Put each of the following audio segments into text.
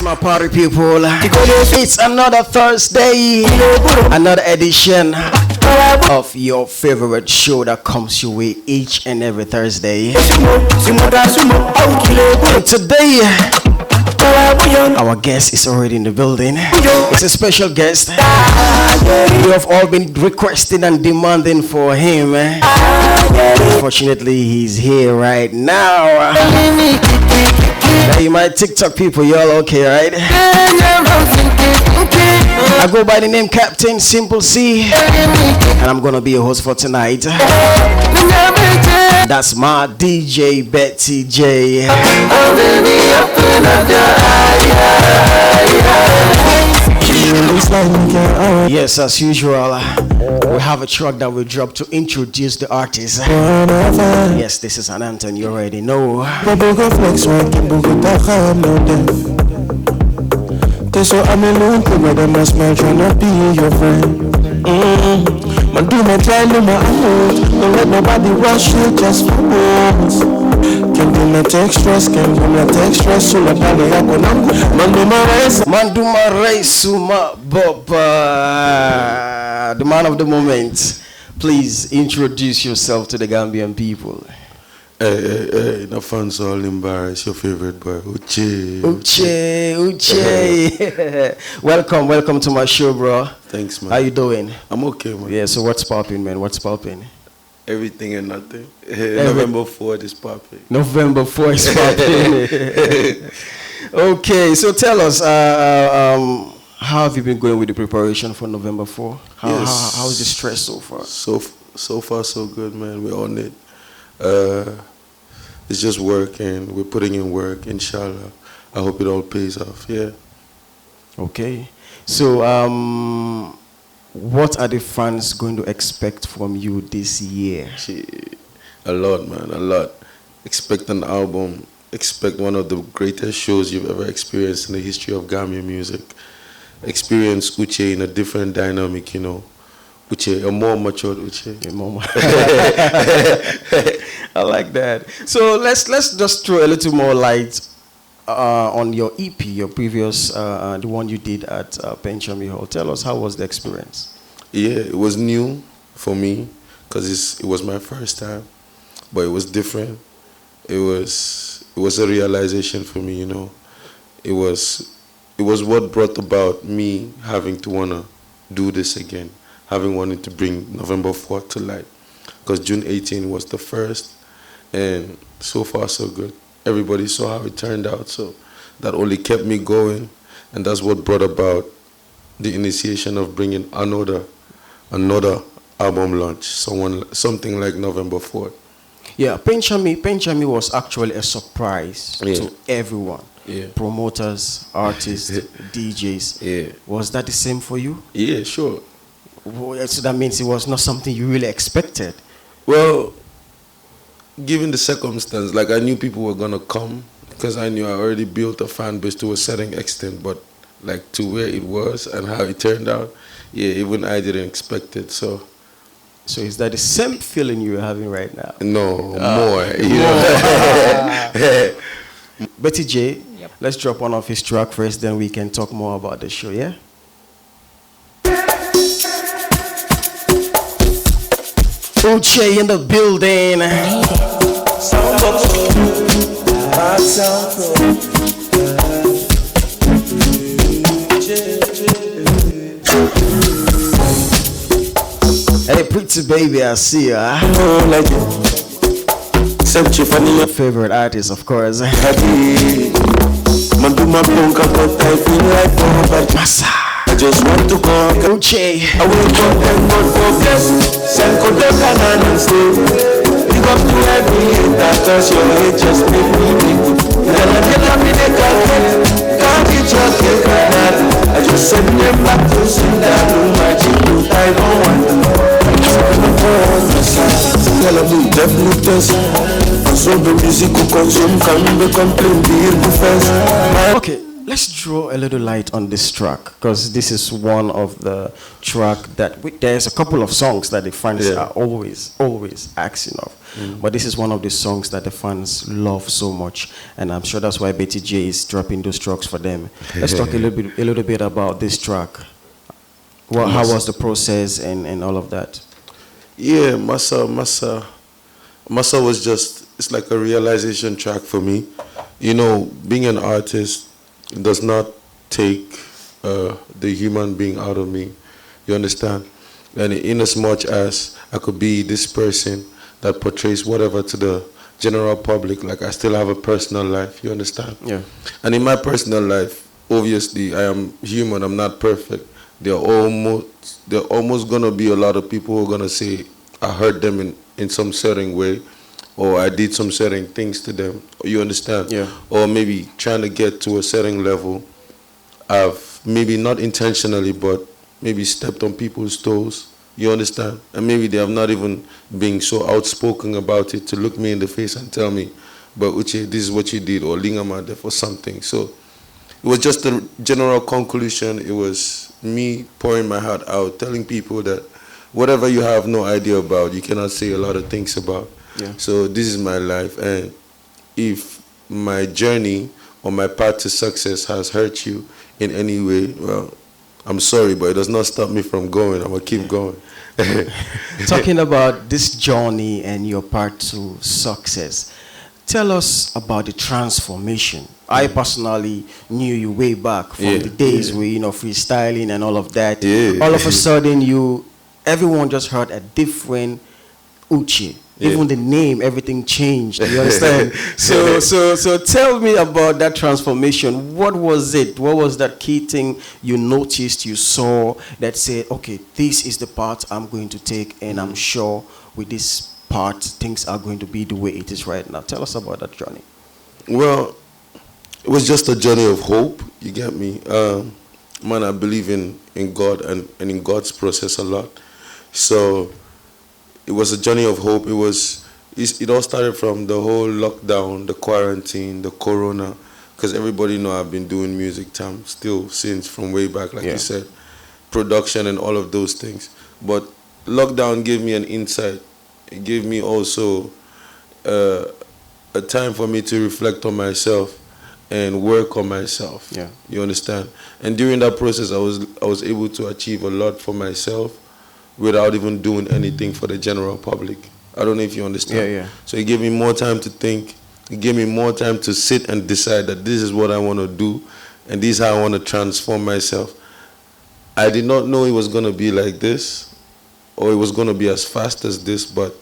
my party people. It's another Thursday, another edition of your favorite show that comes your way each and every Thursday. And today, our guest is already in the building. It's a special guest. You have all been requesting and demanding for him. Unfortunately, he's here right now. Hey, my TikTok people, y'all okay, right? I go by the name Captain Simple C, and I'm gonna be a host for tonight. That's my DJ Betty J. Yes, as usual, we have a track that we drop to introduce the artist. Yes, this is an anthem, you already know. So I'm alone, but I must smile, trying to be your friend. Man, do my try, no my amount. Don't let nobody rush you just for once. Can't do my text stress, can't do my text stress. So I can't man do my race, my Boba. The man of the moment. Please introduce yourself to the Gambian people. Hey, no fans all embarrass your favorite boy, Uche. Welcome to my show, bro. Thanks, man. How you doing? I'm okay, man. Yeah, so what's popping, man? What's popping? Everything and nothing. November 4th is popping. November 4th is popping. Okay, so tell us, how have you been going with the preparation for November 4? How is the stress so far? So far, so good, man. We're on it. It's just work, and we're putting in work, inshallah. I hope it all pays off, yeah. Okay. So, what are the fans going to expect from you this year? A lot, man, a lot. Expect an album. Expect one of the greatest shows you've ever experienced in the history of Gambian music. Experience Uche in a different dynamic, you know. Uche, a more matured Uche. I like that. So let's just throw a little more light on your EP, your previous, the one you did at Penchami Hall. Tell us, how was the experience? Yeah, it was new for me because it was my first time, but it was different. It was a realization for me, you know. It was what brought about me having to wanna do this again. Having wanted to bring November 4th to light. Because June 18 was the first, and so far so good. Everybody saw how it turned out, so that only kept me going, and that's what brought about the initiation of bringing another album launch, something like November 4th. Yeah, Penchami was actually a surprise to everyone. Yeah. Promoters, artists, DJs. Yeah. Was that the same for you? Yeah, sure. So that means it was not something you really expected. Well, given the circumstance, like I knew people were gonna come because I knew I already built a fan base to a certain extent, but like to where it was and how it turned out, yeah, even I didn't expect it. So is that the same feeling you're having right now? No, more. You know? Betty J, let's drop one of his track first, then we can talk more about the show, yeah? Uche in the building. Hey, pretty baby, I see ya. Your favorite artist, of course. Massa. I just want to go. Uche. I will go and God focus. Send God the canon and stay. Big up to every that cause your hate just make me weak. Then I get up in the carpet. Can't get your cake like that. I just send them back to sing that room. My chick, I don't want to know. Tell me definitely test. So the music will consume can be complete. Okay. Let's draw a little light on this track, because this is one of the track that there's a couple of songs that the fans are always asking of. But this is one of the songs that the fans love so much, and I'm sure that's why Betty J is dropping those tracks for them. Let's talk a little bit about this track. Well, how was the process and all of that? Yeah, Massa was just, it's like a realization track for me. You know, being an artist does not take the human being out of me. You understand? And in as much as I could be this person that portrays whatever to the general public, like I still have a personal life. You understand? Yeah. And in my personal life, obviously, I am human. I'm not perfect. There are almost gonna be a lot of people who are gonna say I hurt them in some certain way, or I did some certain things to them. You understand? Yeah. Or maybe trying to get to a certain level, I've maybe not intentionally, but maybe stepped on people's toes. You understand? And maybe they have not even been so outspoken about it to look me in the face and tell me, but Uche, this is what you did, or Lingama for something. So it was just a general conclusion. It was me pouring my heart out, telling people that whatever you have no idea about, you cannot say a lot of things about. Yeah. So this is my life, and if my journey or my path to success has hurt you in any way, well, I'm sorry, but it does not stop me from going. I'm going to keep going. Talking about this journey and your path to success, tell us about the transformation. I personally knew you way back from the days where, you know, freestyling and all of that. Yeah. All of a sudden, everyone just heard a different Uche. Even the name, everything changed. You understand? So tell me about that transformation. What was it? What was that key thing you noticed, you saw, that said, okay, this is the path I'm going to take, and I'm sure with this part, things are going to be the way it is right now. Tell us about that journey. Well, it was just a journey of hope. You get me? Man, I believe in God and in God's process a lot. So it was a journey of hope. It all started from the whole lockdown, the quarantine, the corona, because everybody know I've been doing music still since from way back, like you said, production and all of those things. But lockdown gave me an insight. It gave me also a time for me to reflect on myself and work on myself. Yeah. You understand? And during that process, I was able to achieve a lot for myself without even doing anything for the general public. I don't know if you understand. Yeah. So it gave me more time to think. It gave me more time to sit and decide that this is what I want to do and this is how I want to transform myself. I did not know it was going to be like this or it was going to be as fast as this, but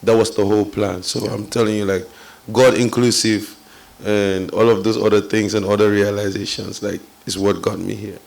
that was the whole plan. So I'm telling you, like, God inclusive and all of those other things and other realizations, like, is what got me here.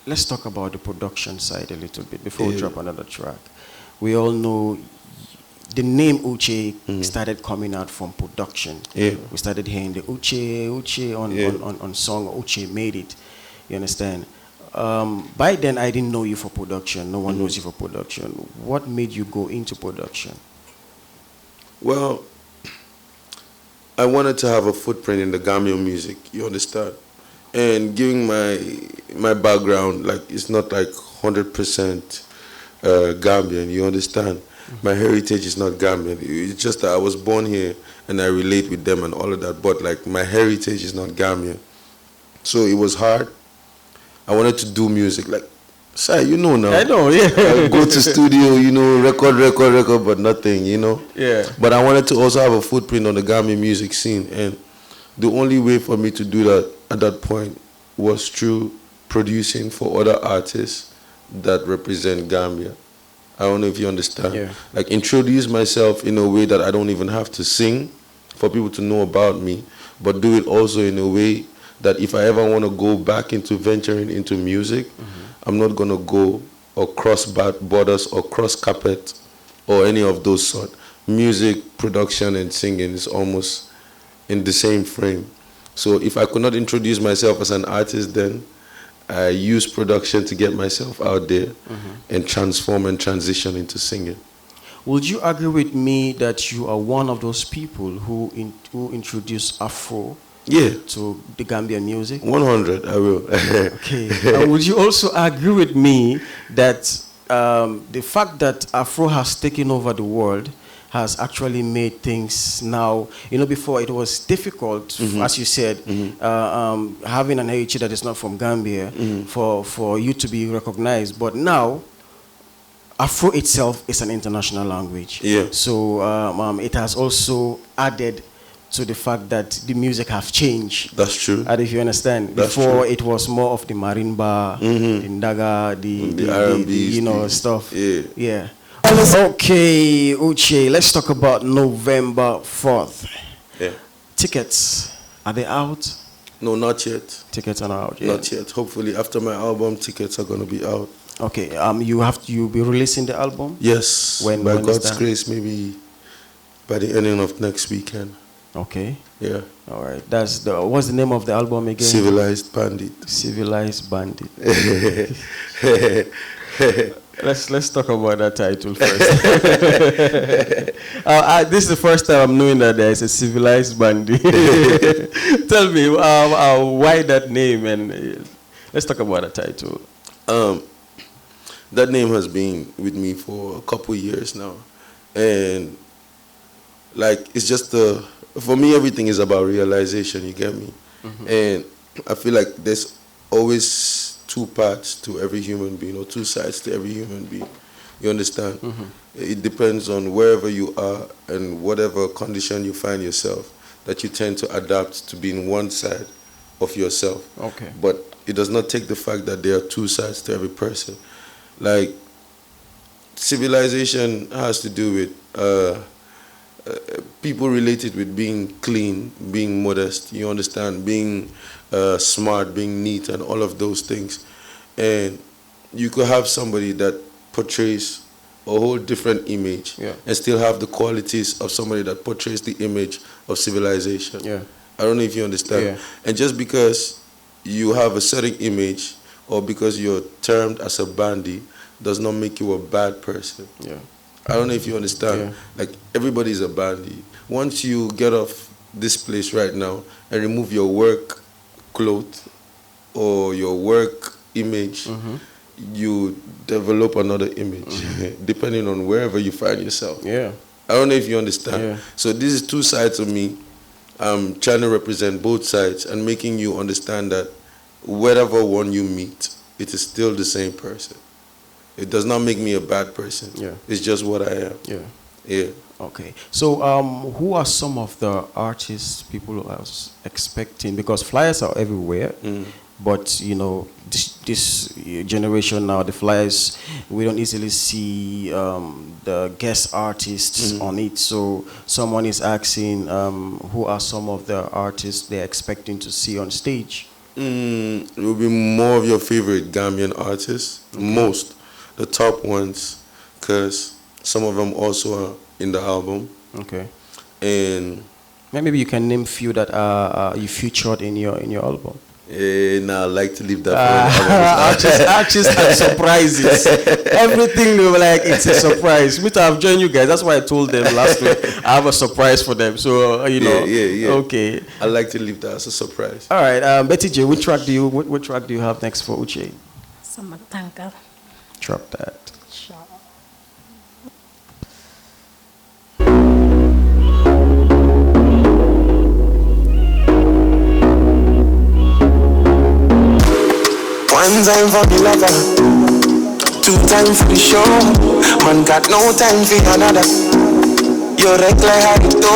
Let's talk about the production side a little bit before we drop another track. We all know the name Uche started coming out from production. Yeah. We started hearing the Uche on song. Uche made it. You understand? By then, I didn't know you for production. No one knows you for production. What made you go into production? Well, I wanted to have a footprint in the Gambian music. You understand? And giving my background, like, it's not like 100% Gambian, you understand? My heritage is not Gambian. It's just that I was born here and I relate with them and all of that, but like my heritage is not Gambian. So it was hard. I wanted to do music, like, Sai, you know now. I know, yeah. I go to studio, you know, record, but nothing, you know? Yeah. But I wanted to also have a footprint on the Gambian music scene, and the only way for me to do that at that point was through producing for other artists that represent Gambia. I don't know if you understand. Yeah. Like, introduce myself in a way that I don't even have to sing for people to know about me, but do it also in a way that if I ever want to go back into venturing into music, I'm not going to go or cross borders or cross carpet or any of those sort. Music, production, and singing is almost in the same frame. So if I could not introduce myself as an artist then, I use production to get myself out there and transform and transition into singing. Would you agree with me that you are one of those people who introduced Afro Yeah. to the Gambian music? 100, I will. Okay. Would you also agree with me that the fact that Afro has taken over the world has actually made things now, before it was difficult, as you said, having an heritage that is not from Gambia for you to be recognized. But now, Afro itself is an international language. Yeah. So it has also added to the fact that the music have changed. That's true. And if you understand, That's before true. it was more of the marimba, the ndaga, The R&B, stuff. Yeah. Yeah. Okay, Uche, let's talk about November 4th. Yeah. Tickets, are they out? No, not yet. Tickets are not out yet. Not yet. Hopefully, after my album, tickets are gonna be out. Okay, you'll be releasing the album? Yes. When by is God's that? grace, maybe by the ending of next weekend. Okay. Yeah. All right. What's the name of the album again? Civilized Bandit. Civilized Bandit. Let's talk about that title first. This is the first time I'm knowing that there is a civilized bandit. Tell me why that name, and let's talk about the title. That name has been with me for a couple years now, and it's just for me, everything is about realization. You get me? And I feel like there's always two parts to every human being, or two sides to every human being. You understand? It depends on wherever you are and whatever condition you find yourself, that you tend to adapt to being one side of yourself. Okay. But it does not take the fact that there are two sides to every person. Like, civilization has to do with people related with being clean, being modest, you understand, being smart, being neat, and all of those things. And you could have somebody that portrays a whole different image, and still have the qualities of somebody that portrays the image of civilization. Yeah. I don't know if you understand. Yeah. And just because you have a certain image, or because you're termed as a bandit, does not make you a bad person. Yeah. I don't know if you understand. Yeah. Like, everybody's a bandit. Once you get off this place right now and remove your work clothes or your work image, you develop another image, depending on wherever you find yourself. Yeah. I don't know if you understand. Yeah. So this is two sides of me. I'm trying to represent both sides and making you understand that whatever one you meet, it is still the same person. It does not make me a bad person. Yeah. It's just what I am. Yeah. Yeah. Okay. So, who are some of the artists people are expecting? Because flyers are everywhere, but this generation now, the flyers, we don't easily see the guest artists on it. So, someone is asking, who are some of the artists they're expecting to see on stage? It will be more of your favorite Gambian artists, most, the top ones, because some of them also are in the album. Okay. And maybe you can name few that you featured in your album. Nah, I like to leave that for artists and surprises. Everything they were like, it's a surprise. Me too, I've joined you guys. That's why I told them last week I have a surprise for them. So Yeah. Okay. I like to leave that as a surprise. All right, Betty J, what track do you have next for Uche? Samatanka. Drop that. Sure. One time for the lover, two time for the show. Man got no time for another. You wreck like how you do.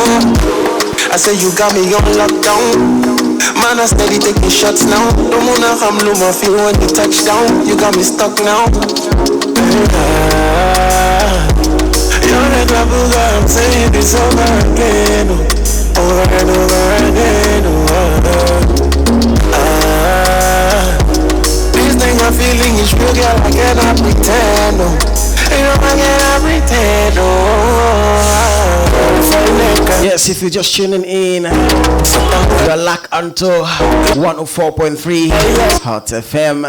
I say you got me on lockdown. Man, I steady taking shots now. No more I'm luma feel when you touch down. You got me stuck now. You're like a booger, I'm saying this over again. Over and over again. This thing I'm feeling is real, girl, I cannot pretend. You know I cannot pretend. Yes, if you're just tuning in, you're locked onto 104.3 Hot FM.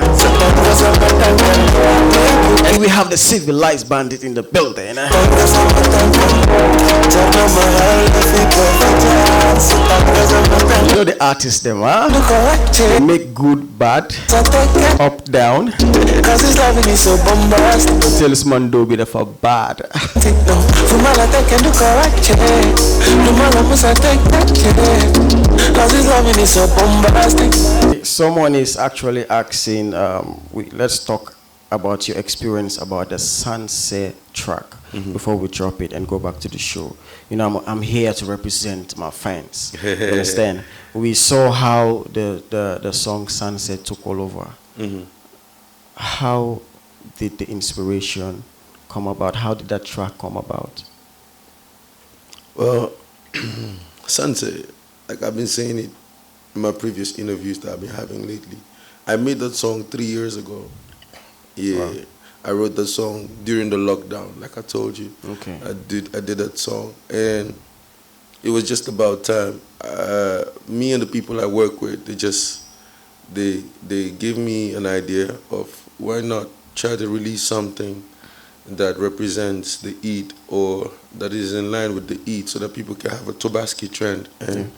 And we have the civilized bandit in the building. The artists them, huh? They make good, bad, up, down. Cause this loving is so bombastic. Talisman do be the for bad. Fumala take and do correct. Fumala must take that. Cause this loving is so bombastic. Someone is actually asking, let's talk about your experience about the Sunset track before we drop it and go back to the show. You know, I'm here to represent my fans. You understand? We saw how the song Sunset took all over. How did the inspiration come about? How did that track come about? Well, Sunset, like I've been saying it in my previous interviews that I've been having lately, I made that song 3 years ago. Yeah, wow. I wrote that song during the lockdown, like I told you. Okay. I did that song, and it was just about time. Me and the people I work with, they gave me an idea of why not try to release something that represents the Eid or that is in line with the Eid, so that people can have a Tobaski trend. And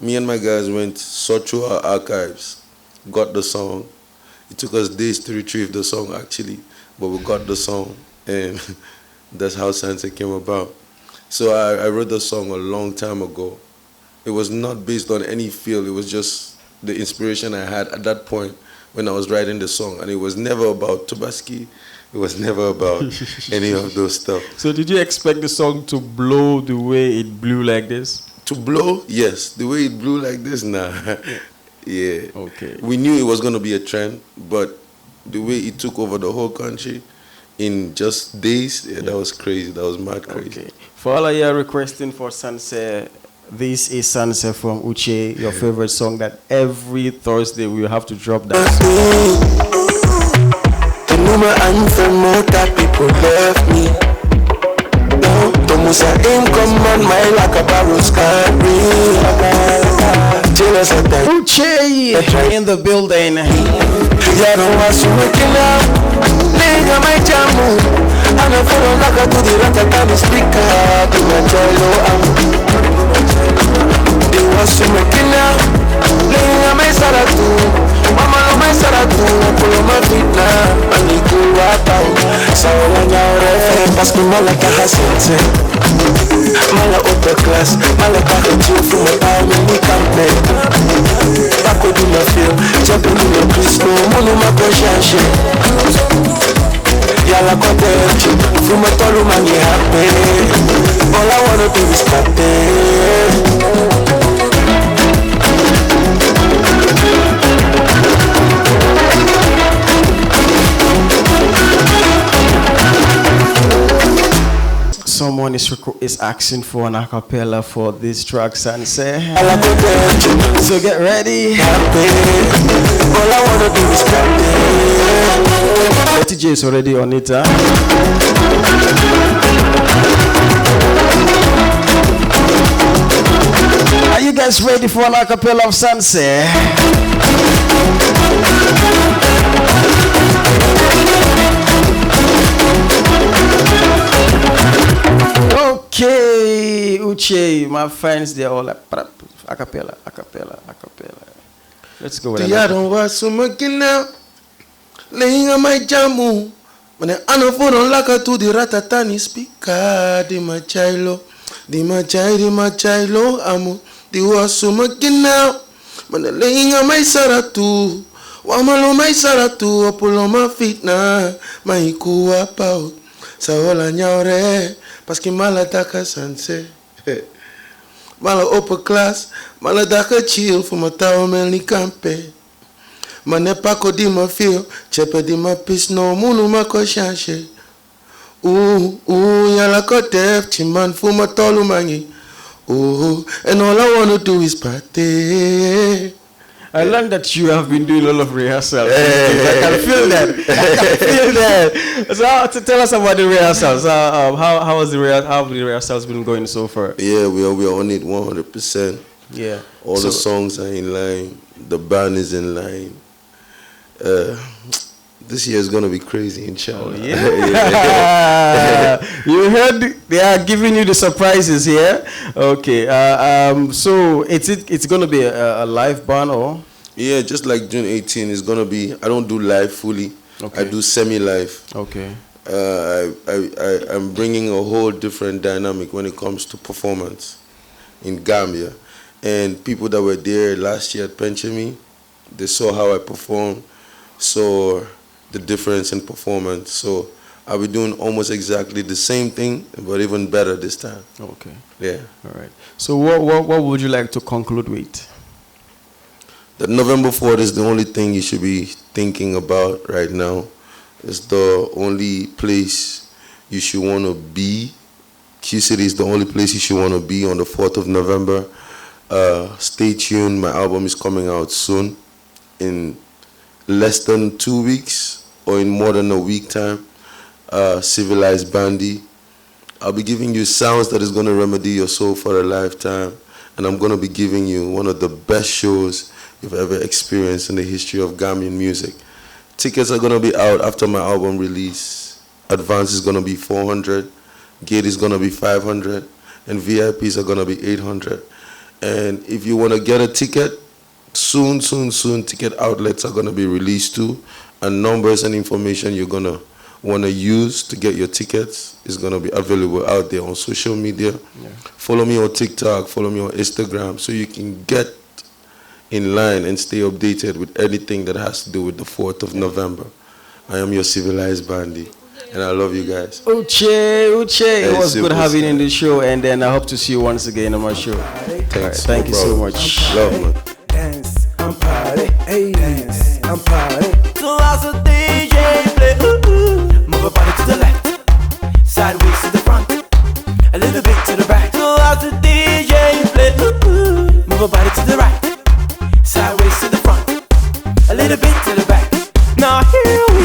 me and my guys went, sought through our archives, got the song. It took us days to retrieve the song, actually, but we got the song, and that's how Sunset came about. So I wrote the song a long time ago. It was not based on any feel. It was just the inspiration I had at that point when I was writing the song, and it was never about Tobaski. It was never about any of those stuff. So did you expect the song to blow the way it blew like this? To blow? Yes. The way it blew like this? Nah. Yeah. Okay. We knew it was going to be a trend, but the way it took over the whole country in just days, that was crazy. That was mad crazy. Okay. For all of you requesting for Sunset, this is Sunset from Uche, your favorite song that every Thursday we will have to drop that. The number anthem, more that people left me. No, Musa aim come on my like a barrel's carry. Uche in the building. Yeah, don't want to make it now. Nigga, my jamu. I'm a follow like I do the Rotterdam speaker. Do my jello. They want to make it now. Nigga, my salatu. Mama, my salatu. Pull my feet now. And you go out. So when you're parce que moi la caracette. Mala upper class, mala caractère for my time in the campaign. Back with my feel, jumping in the Cristo, mono ma conscience. Yalla content, for my tolu mani happy. All I wanna do is party. Someone is asking for an acapella for this track, Sunset. So get ready. All I wanna do is party. TJ is already on it, huh? Are you guys ready for an acapella of Sunset? Okay, Uche, my friends, they're all like, acapella. Let's go with it. I don't want to make it now. Laying on my jamu. When I know for don't like to the ratatani speaker. Di my chilo, amu. Di was to make it now. When I laying on my saratu. Wamalo my saratu. Apollo my feet na. My kuwa pao. Saola nyaure. Parce que mala daka Sunset. Mala upper class, mala daka chill for my tower melni campe. Mane pako di ma feel, chepe di ma peace no munu ma ko chanche. Yala ko def, chiman for my tolu mangi. And all I wanna do is party. I learned that you have been doing a lot of rehearsals. I can feel that. So tell us about the rehearsals. How have the rehearsals been going so far? Yeah, we are on it 100%. Yeah. All the songs are in line. The band is in line. This year is gonna be crazy, inshallah. Yeah. You heard they are giving you the surprises here. Okay. So it's gonna be a live band or? Yeah, just like June 18 is gonna be. I don't do live fully. Okay. I do semi-live. Okay. I'm bringing a whole different dynamic when it comes to performance in Gambia, and people that were there last year at Penchemi, they saw how I performed, saw the difference in performance. So I'll be doing almost exactly the same thing, but even better this time. Okay. Yeah. All right. So what would you like to conclude with? That November 4th is the only thing you should be thinking about right now. It's the only place you should want to be. Q City is the only place you should want to be on the 4th of November. Stay tuned. My album is coming out soon, in less than 2 weeks or in more than a week time. Civilized Bandy. I'll be giving you sounds that is going to remedy your soul for a lifetime, and I'm going to be giving you one of the best shows you've ever experienced in the history of Gambian music. Tickets are going to be out after my album release. Advance is going to be 400, gate is going to be 500, and VIPs are going to be 800. And if you want to get a ticket, soon, ticket outlets are going to be released too, and numbers and information you're going to want to use to get your tickets is going to be available out there on social media. Yeah. Follow me on TikTok, follow me on Instagram, so you can get in line and stay updated with anything that has to do with the 4th of November. I am your civilized Bandy, and I love you guys. Uche, it was good having you in the show, and then I hope to see you once again on my show. Thanks. Thank you so much. Love, man. Dance, I'm party, hey, dance, I'm party. So as a DJ play, move your body to the left, sideways to the front, a little bit to the back. So as a DJ play, move your body to the right, sideways to the front, a little bit to the back. Now here we